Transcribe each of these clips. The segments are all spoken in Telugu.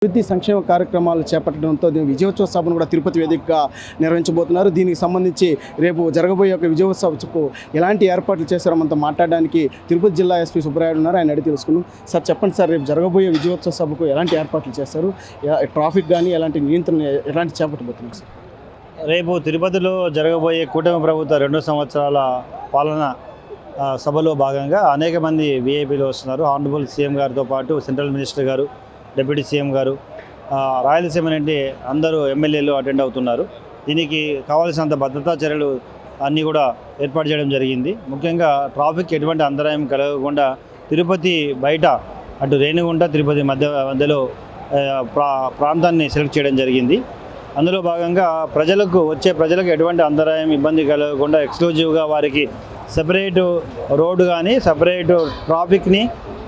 అభివృద్ధి సంక్షేమ కార్యక్రమాలు చేపట్టడంతో విజయోత్సవ సభను కూడా తిరుపతి వేదికగా నిర్వహించబోతున్నారు. దీనికి సంబంధించి రేపు జరగబోయే ఒక విజయోత్సవ సభకు ఎలాంటి ఏర్పాట్లు చేశారో మనతో మాట్లాడడానికి తిరుపతి జిల్లా ఎస్పీ సుబ్బరాయుడు ఉన్నారు. ఆయన అడిగి తెలుసుకున్నాం. సార్ చెప్పండి సార్, రేపు జరగబోయే విజయోత్సవ సభకు ఎలాంటి ఏర్పాట్లు చేశారు, ట్రాఫిక్ కానీ ఎలాంటి నియంత్రణ ఎలాంటి చేపట్టబోతున్నారు సార్? రేపు తిరుపతిలో జరగబోయే కూటమి ప్రభుత్వ 2 సంవత్సరాల పాలన సభలో భాగంగా అనేక మంది విఐపీలు వస్తున్నారు. ఆనరబుల్ సీఎం గారితో పాటు సెంట్రల్ మినిస్టర్ గారు, డిప్యూటీ సీఎం గారు, రాయలసీమ నుండి అందరూ ఎమ్మెల్యేలు అటెండ్ అవుతున్నారు. దీనికి కావాల్సినంత భద్రతా చర్యలు అన్నీ కూడా ఏర్పాటు చేయడం జరిగింది. ముఖ్యంగా ట్రాఫిక్ ఎటువంటి అంతరాయం కలగకుండా తిరుపతి బయట అటు రేణిగుంట తిరుపతి మధ్యలో ప్రాంతాన్ని సెలెక్ట్ చేయడం జరిగింది. అందులో భాగంగా ప్రజలకు ఎటువంటి అంతరాయం ఇబ్బంది కలగకుండా ఎక్స్క్లూజివ్గా వారికి సెపరేటు రోడ్డు కానీ సెపరేటు ట్రాఫిక్ని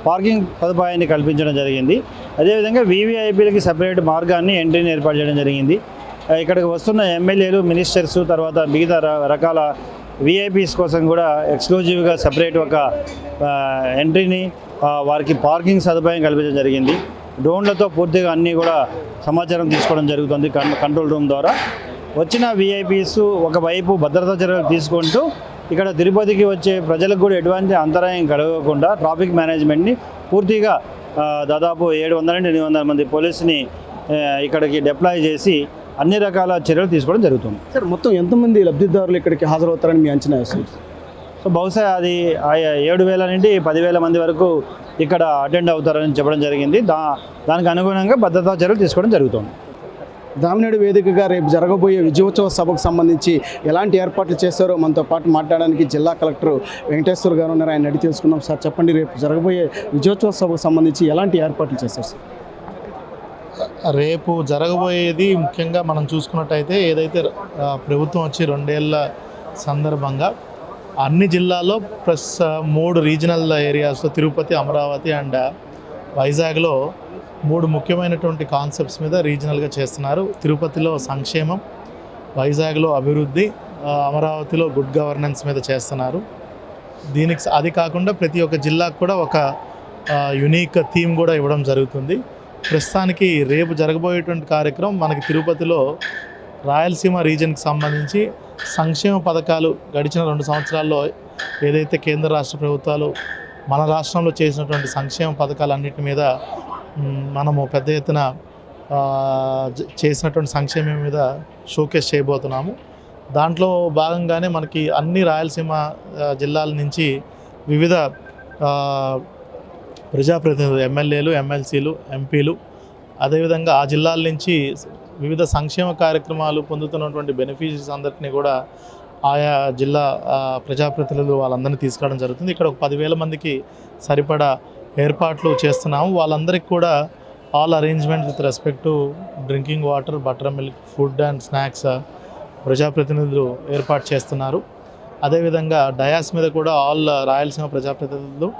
పార్కింగ్ సదుపాయాన్ని కల్పించడం జరిగింది. అదేవిధంగా వీవీఐపీలకి సెపరేట్ మార్గాన్ని ఎంట్రీని ఏర్పాటు చేయడం జరిగింది. ఇక్కడికి వస్తున్న ఎమ్మెల్యేలు, మినిస్టర్స్, తర్వాత మిగతా రకాల వీఐపీస్ కోసం కూడా ఎక్స్క్లూజివ్గా సెపరేట్ ఒక ఎంట్రీని, వారికి పార్కింగ్ సదుపాయం కల్పించడం జరిగింది. డ్రోన్లతో పూర్తిగా అన్నీ కూడా సమాచారం తీసుకోవడం జరుగుతుంది కంట్రోల్ రూమ్ ద్వారా. వచ్చిన వీఐపీస్ ఒకవైపు భద్రతా చర్యలు తీసుకుంటూ ఇక్కడ తిరుపతికి వచ్చే ప్రజలకు కూడా ఎటువంటి అంతరాయం కలగకుండా ట్రాఫిక్ మేనేజ్మెంట్ని పూర్తిగా దాదాపు 700 నుండి 800 మంది పోలీసుని ఇక్కడికి డిప్లాయ్ చేసి అన్ని రకాల చర్యలు తీసుకోవడం జరుగుతుంది. సార్, మొత్తం ఎంతమంది లబ్ధిదారులు ఇక్కడికి హాజరవుతారని మీ అంచనా వేస్తుంది? సో బహుశా అది 7,000 నుండి 10,000 మంది వరకు ఇక్కడ అటెండ్ అవుతారని చెప్పడం జరిగింది. దానికి అనుగుణంగా భద్రతా చర్యలు తీసుకోవడం జరుగుతుంది. దామినేడు వేదికగా రేపు జరగబోయే విజయోత్సవ సభకు సంబంధించి ఎలాంటి ఏర్పాట్లు చేశారో మనతో పాటు మాట్లాడడానికి జిల్లా కలెక్టర్ వెంకటేశ్వర్ గారు ఉన్నారు. ఆయన అడిగి తెలుసుకున్నాం. సార్ చెప్పండి, రేపు జరగబోయే విజయోత్సవ సభకు సంబంధించి ఎలాంటి ఏర్పాట్లు చేశారు సార్? రేపు జరగబోయేది ముఖ్యంగా మనం చూసుకున్నట్టయితే ఏదైతే ప్రభుత్వం వచ్చి 2 ఏళ్ల సందర్భంగా అన్ని జిల్లాల్లో ప్లస్ 3 రీజనల్ ఏరియాస్లో తిరుపతి, అమరావతి అండ్ వైజాగ్లో 3 ముఖ్యమైనటువంటి కాన్సెప్ట్స్ మీద రీజనల్గా చేస్తున్నారు. తిరుపతిలో సంక్షేమం, వైజాగ్లో అభివృద్ధి, అమరావతిలో గుడ్ గవర్నెన్స్ మీద చేస్తున్నారు. అది కాకుండా ప్రతి ఒక్క జిల్లాకు కూడా ఒక యునీక్ థీమ్ కూడా ఇవ్వడం జరుగుతుంది. ప్రస్తుతానికి రేపు జరగబోయేటువంటి కార్యక్రమం మనకి తిరుపతిలో రాయలసీమ రీజన్కి సంబంధించి సంక్షేమ పథకాలు గడిచిన 2 సంవత్సరాల్లో ఏదైతే కేంద్ర రాష్ట్ర ప్రభుత్వాలు మన రాష్ట్రంలో చేసినటువంటి సంక్షేమ పథకాలన్నిటి మీద మనము పెద్ద ఎత్తున చేసినటువంటి సంక్షేమం మీద షోకేస్ చేయబోతున్నాము. దాంట్లో భాగంగానే మనకి అన్ని రాయలసీమ జిల్లాల నుంచి వివిధ ప్రజాప్రతినిధులు, ఎమ్మెల్యేలు, ఎమ్మెల్సీలు, ఎంపీలు, అదేవిధంగా ఆ జిల్లాల నుంచి వివిధ సంక్షేమ కార్యక్రమాలు పొందుతున్నటువంటి బెనిఫిషరీస్ అందరినీ కూడా ఆయా జిల్లా ప్రజాప్రతినిధులు వాళ్ళందరినీ తీసుకురావడం జరుగుతుంది. ఇక్కడ ఒక 10,000 మందికి సరిపడా ఏర్పాట్లు చేస్తున్నాము. వాళ్ళందరికీ కూడా all arrangements with respect to drinking water, butter milk, food and snacks ప్రజాప్రతినిధులు ఏర్పాటు చేస్తున్నారు. అదేవిధంగా డయాస్ మీద కూడా ఆల్ రాయలసీమ ప్రజాప్రతినిధులు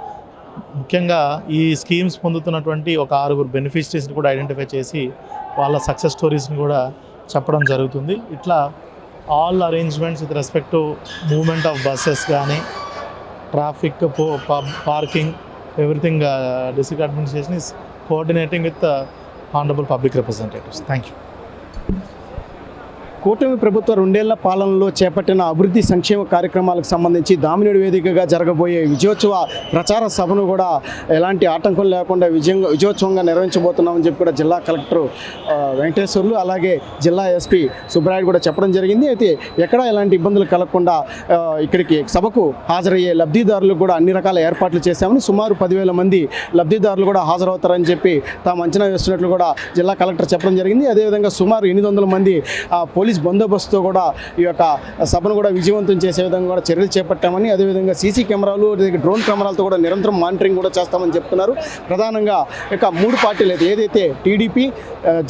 ముఖ్యంగా ఈ స్కీమ్స్ పొందుతున్నటువంటి ఒక 6 బెనిఫిషరీస్ని కూడా ఐడెంటిఫై చేసి వాళ్ళ సక్సెస్ స్టోరీస్ని కూడా చెప్పడం జరుగుతుంది. ఇట్లా all arrangements with respect to movement of buses కానీ, traffic, parking, everything district administration is coordinating with honourable public representatives. Thank you. కూటమి ప్రభుత్వ 2 ఏళ్ల పాలనలో చేపట్టిన అభివృద్ధి సంక్షేమ కార్యక్రమాలకు సంబంధించి దామినేడు వేదికగా జరగబోయే విజయోత్సవ ప్రచార సభను కూడా ఎలాంటి ఆటంకం లేకుండా విజయోత్సవంగా నిర్వహించబోతున్నామని చెప్పి కూడా జిల్లా కలెక్టర్ వెంకటేశ్వర్లు, అలాగే జిల్లా ఎస్పీ సుబ్బరాయుడు కూడా చెప్పడం జరిగింది. అయితే ఎక్కడా ఎలాంటి ఇబ్బందులు కలగకుండా ఇక్కడికి సభకు హాజరయ్యే లబ్ధిదారులకు కూడా అన్ని రకాల ఏర్పాట్లు చేశామని, సుమారు 10,000 మంది లబ్ధిదారులు కూడా హాజరవుతారని చెప్పి తాము అంచనా వేస్తున్నట్లు కూడా జిల్లా కలెక్టర్ చెప్పడం జరిగింది. అదేవిధంగా సుమారు 800 మంది పోలీస్ బందోబస్తుతో కూడా ఈ యొక్క సభను కూడా విజయవంతం చేసే విధంగా కూడా చర్యలు చేపట్టామని, అదేవిధంగా సీసీ కెమెరాలు, డ్రోన్ కెమెరాలతో కూడా నిరంతరం మానిటరింగ్ కూడా చేస్తామని చెప్తున్నారు. ప్రధానంగా ఇక 3 పార్టీలు ఏదైతే టీడీపీ,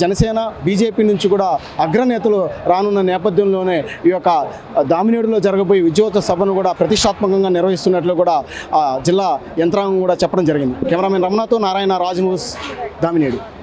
జనసేన, బీజేపీ నుంచి కూడా అగ్రనేతలు రానున్న నేపథ్యంలోనే ఈ యొక్క దామినేడులో జరగబోయే విజయోత్సవ సభను కూడా ప్రతిష్టాత్మకంగా నిర్వహిస్తున్నట్లు కూడా జిల్లా యంత్రాంగం కూడా చెప్పడం జరిగింది. కెమెరామెన్ రమణతో నారాయణ, రాజ్ న్యూస్, దామినేడు.